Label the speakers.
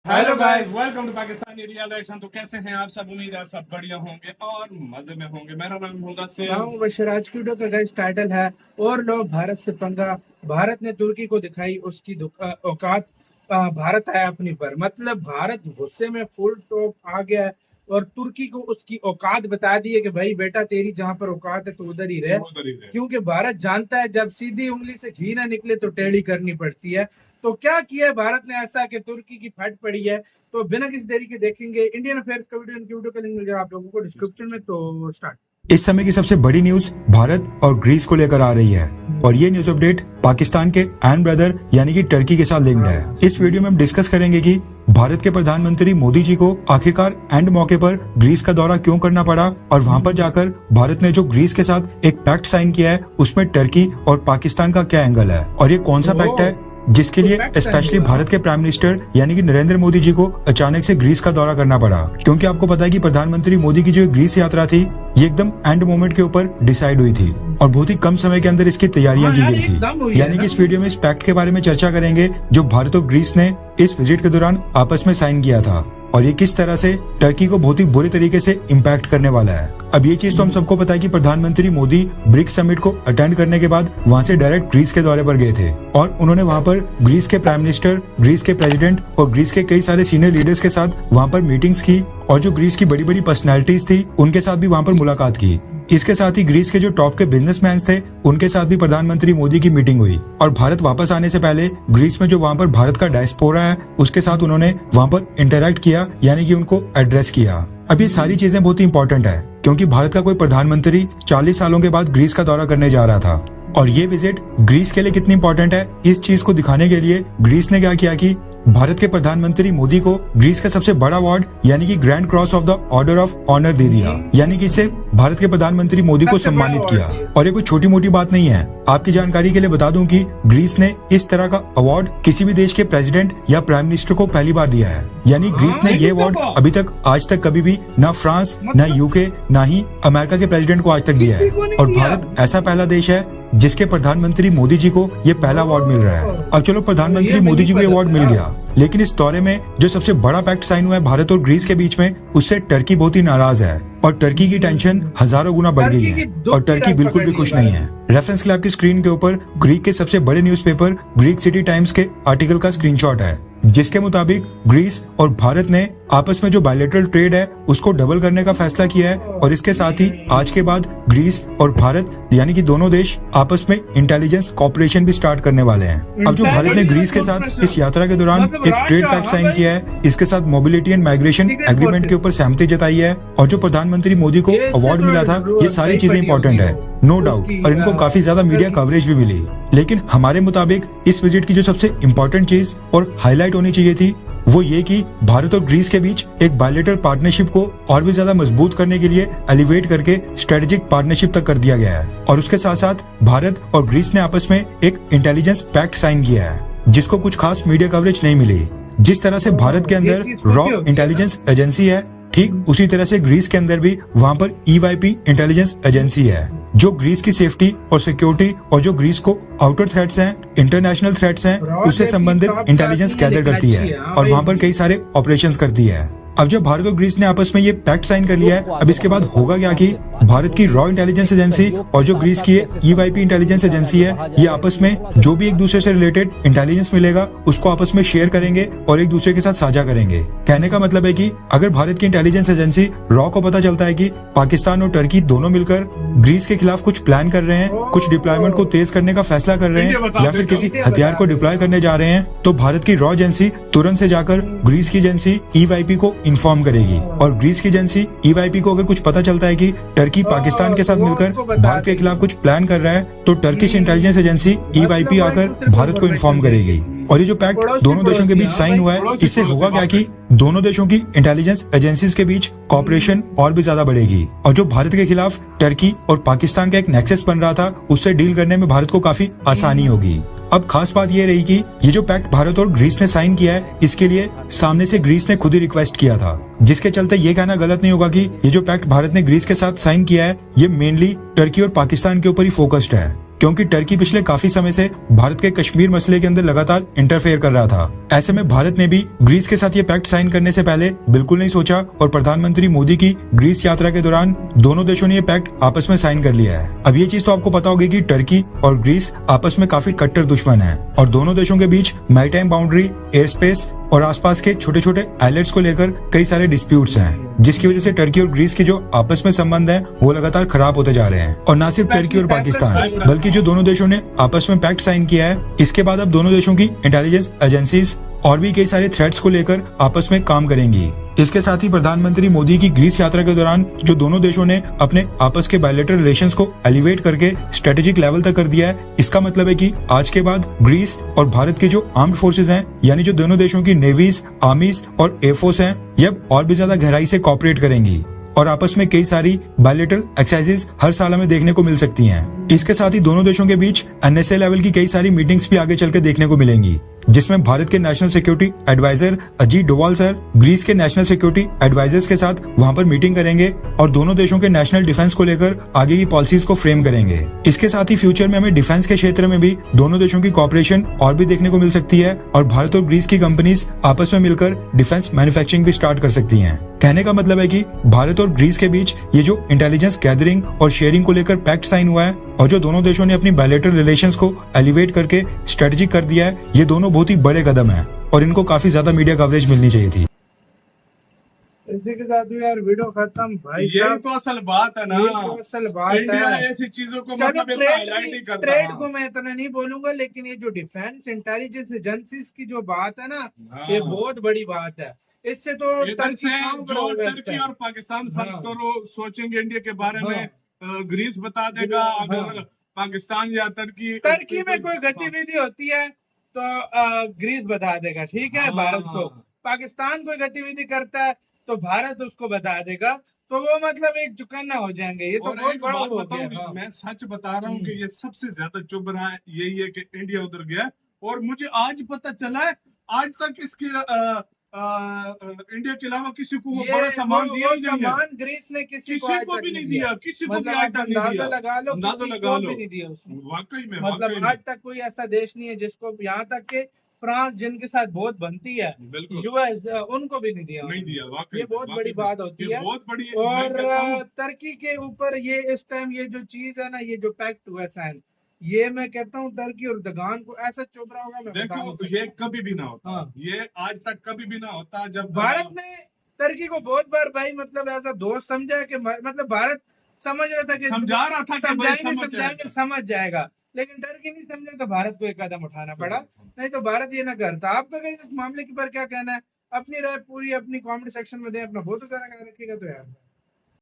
Speaker 1: Hello guys, welcome to Pakistani real action. तो कैसे हैं आप सब? उम्मीद है आप सब बढ़िया होंगे और मजे में होंगे। मेरा नाम होगा से
Speaker 2: बशर। आज की वीडियो का गाइस टाइटल है और लोग भारत से पंगा। भारत ने तुर्की को दिखाई उसकी औकात। भारत आया अपनी पर, मतलब भारत गुस्से में फुल टॉप आ गया है और तुर्की को उसकी औकात बता दी है कि भाई बेटा तेरी जहां पर औकात है तो उधर ही रह। क्योंकि भारत जानता है जब सीधी उंगली से घी ना निकले तो टेढ़ी करनी पड़ती है। तो क्या किया है भारत ने ऐसा कि तुर्की की फट पड़ी है। तो बिना किसी देरी के देखेंगे इंडियन अफेयर्स का वीडियो। इनकी वीडियो का लिंक मिल जाएगा आप लोगों को डिस्क्रिप्शन में। तो स्टार्ट।
Speaker 3: इस समय की सबसे बड़ी न्यूज भारत और ग्रीस को लेकर आ रही है और ये न्यूज अपडेट पाकिस्तान के एन ब्रदर यानी कि टर्की के साथ लिंक्ड है। इस वीडियो में हम डिस्कस करेंगे कि भारत के प्रधानमंत्री मोदी जी को आखिरकार एंड मौके पर ग्रीस का दौरा क्यों करना पड़ा और वहां पर जाकर भारत ने जो ग्रीस के साथ एक पैक्ट साइन किया है उसमें टर्की और पाकिस्तान का क्या एंगल है और ये कौन सा पैक्ट है जिसके लिए स्पेशली भारत के प्राइम मिनिस्टर यानी कि नरेंद्र मोदी जी को अचानक से ग्रीस का दौरा करना पड़ा। क्योंकि आपको पता है कि प्रधानमंत्री मोदी की जो ग्रीस यात्रा थी ये एकदम एंड मोमेंट के ऊपर डिसाइड हुई थी और बहुत ही कम समय के अंदर इसकी तैयारियां की गई थी। यानी कि इस वीडियो में इस पैक्ट के बारे में चर्चा करेंगे जो भारत और ग्रीस ने इस विजिट के दौरान आपस में साइन किया था और ये किस तरह से टर्की को बहुत ही बुरे तरीके से इम्पैक्ट करने वाला है। अब ये चीज तो हम सबको पता है कि प्रधानमंत्री मोदी ब्रिक्स समिट को अटेंड करने के बाद वहां से डायरेक्ट ग्रीस के दौरे पर गए थे और उन्होंने वहां पर ग्रीस के प्राइम मिनिस्टर, ग्रीस के प्रेसिडेंट और ग्रीस के कई सारे सीनियर लीडर्स के साथ वहां पर मीटिंग्स की और जो ग्रीस की बड़ी बड़ी पर्सनैलिटीज थी उनके साथ भी वहां पर मुलाकात की। इसके साथ ही ग्रीस के जो टॉप के बिजनेसमैन थे उनके साथ भी प्रधानमंत्री मोदी की मीटिंग हुई और भारत वापस आने से पहले ग्रीस में जो वहां पर भारत का डायस्पोरा है उसके साथ उन्होंने वहां पर इंटरेक्ट किया यानी कि उनको एड्रेस किया। अब ये सारी चीजें बहुत ही इंपॉर्टेंट है क्योंकि भारत का कोई प्रधानमंत्री 40 सालों के बाद ग्रीस का दौरा करने जा रहा था और ये विजिट ग्रीस के लिए कितनी इंपॉर्टेंट है इस चीज को दिखाने के लिए ग्रीस ने क्या किया कि भारत के प्रधानमंत्री मोदी को ग्रीस का सबसे बड़ा अवार्ड यानी कि grand cross of the order of honour दे दिया। यानी कि इससे भारत के प्रधानमंत्री मोदी को सम्मानित किया और ये कोई छोटी मोटी बात नहीं है। आपकी जानकारी के लिए बता दूं कि ग्रीस ने इस तरह का अवार्ड किसी भी देश के प्रेसिडेंट या प्राइम मिनिस्टर को पहली बार दिया है। यानी ग्रीस ने ये अवार्ड अभी तक आज तक कभी भी ना फ्रांस, ना यूके, ना ही अमेरिका के प्रेसिडेंट को आज तक दिया है और भारत ऐसा पहला देश है जिसके प्रधानमंत्री मोदी जी को ये पहला अवार्ड मिल रहा है। अब चलो प्रधानमंत्री मोदी जी को ये अवार्ड मिल गया, लेकिन इस दौरे में जो सबसे बड़ा पैक्ट साइन हुआ है भारत और ग्रीस के बीच में उससे टर्की बहुत ही नाराज है और टर्की की टेंशन हजारों गुना बढ़ गई है और टर्की बिल्कुल भी खुश नहीं है। रेफरेंस के लिए आपकी स्क्रीन के ऊपर ग्रीक के सबसे बड़े न्यूज़पेपर ग्रीक सिटी टाइम्स के आर्टिकल का स्क्रीनशॉट है जिसके मुताबिक ग्रीस और भारत ने आपस में जो बायलैटरल ट्रेड है उसको डबल करने का फैसला किया है और इसके साथ ही आज के बाद ग्रीस और भारत यानी कि दोनों देश आपस में इंटेलिजेंस कॉपरेशन भी स्टार्ट करने वाले हैं। अब जो भारत ने ग्रीस के साथ इस यात्रा के दौरान एक ट्रेड पैक्ट साइन किया है, इसके साथ मोबिलिटी एंड माइग्रेशन एग्रीमेंट के ऊपर सहमति जताई है और जो प्रधानमंत्री मोदी को अवार्ड मिला था ये सारी चीजें इंपॉर्टेंट है नो डाउट और इनको काफी ज्यादा मीडिया कवरेज भी मिली। लेकिन हमारे मुताबिक इस विजिट की जो सबसे इम्पोर्टेंट चीज और हाईलाइट होनी चाहिए थी वो ये कि भारत और ग्रीस के बीच एक बायलैटरल पार्टनरशिप को और भी ज्यादा मजबूत करने के लिए एलिवेट करके स्ट्रेटेजिक पार्टनरशिप तक कर दिया गया है और उसके साथ साथ भारत और ग्रीस ने आपस में एक इंटेलिजेंस पैक्ट साइन किया है जिसको कुछ खास मीडिया कवरेज नहीं मिली। जिस तरह से भारत के अंदर रॉ इंटेलिजेंस एजेंसी है ठीक उसी तरह से ग्रीस के अंदर भी वहाँ पर EYP इंटेलिजेंस एजेंसी है जो ग्रीस की सेफ्टी और सिक्योरिटी और जो ग्रीस को आउटर थ्रेट्स हैं, इंटरनेशनल थ्रेट्स हैं उससे संबंधित इंटेलिजेंस गैदर करती है और वहाँ पर कई सारे ऑपरेशंस करती है। अब जब भारत और ग्रीस ने आपस में ये पैक्ट साइन कर लिया है अब इसके बाद होगा क्या कि भारत की रॉ इंटेलिजेंस एजेंसी और जो ग्रीस की EYP इंटेलिजेंस एजेंसी है ये आपस में जो भी एक दूसरे से रिलेटेड इंटेलिजेंस मिलेगा उसको आपस में शेयर करेंगे और एक दूसरे के साथ साझा करेंगे। कहने का मतलब है कि अगर भारत की इंटेलिजेंस एजेंसी रॉ को पता चलता है कि पाकिस्तान और टर्की दोनों मिलकर ग्रीस के खिलाफ कुछ प्लान कर रहे हैं, कुछ डिप्लॉयमेंट को तेज करने का फैसला कर रहे हैं या फिर किसी हथियार को डिप्लॉय करने जा रहे हैं तो भारत की रॉ एजेंसी तुरंत से जाकर ग्रीस की एजेंसी EYP को इन्फॉर्म करेगी और ग्रीस की एजेंसी EYP को अगर कुछ पता चलता है कि टर्की पाकिस्तान के साथ मिलकर भारत के खिलाफ कुछ प्लान कर रहा है तो टर्किश इंटेलिजेंस एजेंसी EYP आकर भारत को इन्फॉर्म करेगी। और ये जो पैक्ट दोनों देशों के बीच साइन हुआ है इससे होगा क्या कि दोनों देशों की इंटेलिजेंस एजेंसीज के बीच कॉपरेशन और भी ज्यादा बढ़ेगी और जो भारत के खिलाफ टर्की और पाकिस्तान का एक नेक्सस बन रहा था उससे डील करने में भारत को काफी आसानी होगी। अब खास बात ये रही कि ये जो पैक्ट भारत और ग्रीस ने साइन किया है इसके लिए सामने से ग्रीस ने खुद ही रिक्वेस्ट किया था जिसके चलते ये कहना गलत नहीं होगा कि ये जो पैक्ट भारत ने ग्रीस के साथ साइन किया है ये मेनली टर्की और पाकिस्तान के ऊपर ही फोकस्ड है क्योंकि टर्की पिछले काफी समय से भारत के कश्मीर मसले के अंदर लगातार इंटरफेयर कर रहा था ऐसे में भारत ने भी ग्रीस के साथ ये पैक्ट साइन करने से पहले बिल्कुल नहीं सोचा और प्रधानमंत्री मोदी की ग्रीस यात्रा के दौरान दोनों देशों ने ये पैक्ट आपस में साइन कर लिया है। अब ये चीज तो आपको पता होगी कि टर्की और ग्रीस आपस में काफी कट्टर दुश्मन हैं और दोनों देशों के बीच मैरीटाइम बाउंड्री, एयर स्पेस और आसपास के छोटे छोटे आइलैंड्स को लेकर कई सारे डिस्प्यूट्स हैं, जिसकी वजह से टर्की और ग्रीस के जो आपस में संबंध हैं वो लगातार खराब होते जा रहे हैं। और न सिर्फ टर्की और पाकिस्तान बल्कि जो दोनों देशों ने आपस में पैक्ट साइन किया है, इसके बाद अब दोनों देशों की इंटेलिजेंस एजेंसीज और भी कई सारे थ्रेट्स को लेकर आपस में काम करेंगी। इसके साथ ही प्रधानमंत्री मोदी की ग्रीस यात्रा के दौरान जो दोनों देशों ने अपने आपस के बायलैटरल रिलेशंस को एलिवेट करके स्ट्रेटेजिक लेवल तक कर दिया है, इसका मतलब है कि आज के बाद ग्रीस और भारत के जो आर्म्ड फोर्सेज हैं, यानी जो दोनों देशों की नेवीज, आर्मीज और एयरफोर्स हैं, ये अब और भी ज्यादा गहराई से कॉपरेट करेंगी और आपस में कई सारी बायलैटरल एक्सरसाइजेज हर साल हमें देखने को मिल सकती हैं। इसके साथ ही दोनों देशों के बीच एनएसए लेवल की कई सारी मीटिंग्स भी आगे चल के देखने को मिलेंगी, जिसमें भारत के national security adviser Ajit Doval sir Greece के नेशनल सिक्योरिटी एडवाइजर्स के साथ वहां पर मीटिंग करेंगे और दोनों देशों के नेशनल डिफेंस को लेकर आगे की पॉलिसीज को फ्रेम करेंगे। इसके साथ ही फ्यूचर में हमें डिफेंस के क्षेत्र में भी दोनों देशों की कॉपरेशन और भी देखने को मिल सकती है और भारत और ग्रीस की कंपनीज आपस में मिलकर डिफेंस मैन्युफैक्चरिंग भी स्टार्ट कर सकती हैं। कहने का मतलब है कि भारत और ग्रीस के बीच ये जो इंटेलिजेंस गैदरिंग और शेयरिंग को लेकर पैक्ट साइन हुआ है और जो दोनों देशों ने अपनी बायलैटरल रिलेशंस को एलिवेट करके स्ट्रेटेजिक कर दिया है, ये दोनों बहुत ही बड़े कदम हैं और इनको काफी ज्यादा मीडिया कवरेज मिलनी चाहिए थी।
Speaker 2: इसी के साथ भी यार वीडियो खत्म भाई
Speaker 1: ये
Speaker 2: साहब।
Speaker 1: तो असल बात है ना,
Speaker 2: ये तो असल बात
Speaker 1: इंडिया
Speaker 2: है।
Speaker 1: ऐसी चीजों को
Speaker 2: चलो
Speaker 1: मतलब इतना highlight ही करता
Speaker 2: ट्रेड
Speaker 1: है।
Speaker 2: को मैं इतना नहीं बोलूंगा, लेकिन ये जो डिफेंस इंटेलिजेंस एजेंसीज की जो बात है ना,
Speaker 1: हाँ।
Speaker 2: ये बहुत बड़ी बात है। इससे तो
Speaker 1: इधर
Speaker 2: टर्की
Speaker 1: से
Speaker 2: काम
Speaker 1: जो
Speaker 2: करोगे इस
Speaker 1: टर्की
Speaker 2: टाइम।
Speaker 1: और पाकिस्तान फर्ज
Speaker 2: हाँ।
Speaker 1: करो सोचेंगे इंडिया के बारे
Speaker 2: हाँ।
Speaker 1: में, ग्रीस बता देगा।
Speaker 2: हाँ।
Speaker 1: अगर पाकिस्तान या
Speaker 2: टर्की में कोई गतिविधि होती है तो ग्रीस बता देगा, ठीक है।
Speaker 1: हाँ।
Speaker 2: भारत को पाकिस्तान कोई गतिविधि करता है तो भारत उसको बता देगा, तो वो मतलब एक चुकन्ना हो जाएंगे। ये तो
Speaker 1: और
Speaker 2: बहुत
Speaker 1: एक
Speaker 2: बड़ा
Speaker 1: बात
Speaker 2: हो
Speaker 1: बताऊं,
Speaker 2: गया। हाँ।
Speaker 1: मैं सच बता रहा हूँ कि ये सबसे ज्यादा चुभ रहा है यही है कि इंडिया उधर गया है। और मुझे आज पता चला है, आज तक इसके इंडिया के अलावा किसी को वो बड़ा सामान दिया ही नहीं है।
Speaker 2: सामान ग्रीस ने किसी को आज
Speaker 1: को
Speaker 2: तक
Speaker 1: भी नहीं दिया, किसी को भी
Speaker 2: मतलब
Speaker 1: आज
Speaker 2: आप
Speaker 1: तक नहीं
Speaker 2: अंदाजा
Speaker 1: दिया।
Speaker 2: लगा लो,
Speaker 1: अंदाजा
Speaker 2: किसी
Speaker 1: लगा
Speaker 2: को
Speaker 1: लो।
Speaker 2: भी नहीं दिया उसने।
Speaker 1: वाकई में
Speaker 2: मतलब आज तक कोई ऐसा देश नहीं है जिसको, यहाँ तक के फ्रांस जिनके साथ बहुत बनती है,
Speaker 1: बिल्कुल
Speaker 2: यूएस, उनको भी नहीं दिया।
Speaker 1: नहीं दिया। वाकई
Speaker 2: ये बहुत बड़ी बात होती
Speaker 1: ये
Speaker 2: है।
Speaker 1: बहुत बड़ी।
Speaker 2: और
Speaker 1: मैं कहता हूं,
Speaker 2: टर्की के ऊपर ये इस टाइम ये जो चीज है ना, ये जो पैक्ट हुआ साइन, ये मैं कहता हूँ टर्की और दगान को ऐसा चुभ रहा होगा, मैं बता नहीं
Speaker 1: देखो
Speaker 2: सकता।
Speaker 1: ये कभी भी ना होता।
Speaker 2: हाँ।
Speaker 1: ये आज तक कभी भी ना होता। जब
Speaker 2: भारत ने टर्की को बहुत बार भाई मतलब ऐसा दोस्त समझा है कि मतलब भारत समझ रहा था कि
Speaker 1: समझा रहा था कि भाई
Speaker 2: समझाएंगे समझ जाएगा, लेकिन टर्की नहीं समझे तो भारत को एक कदम उठाना पड़ा, नहीं तो भारत ये ना करता। आपका कहीं इस मामले के पर क्या कहना है? अपनी राय पूरी अपनी कमेंट सेक्शन में दें। अपना बहुत सारा ख्याल रखिएगा तो यार।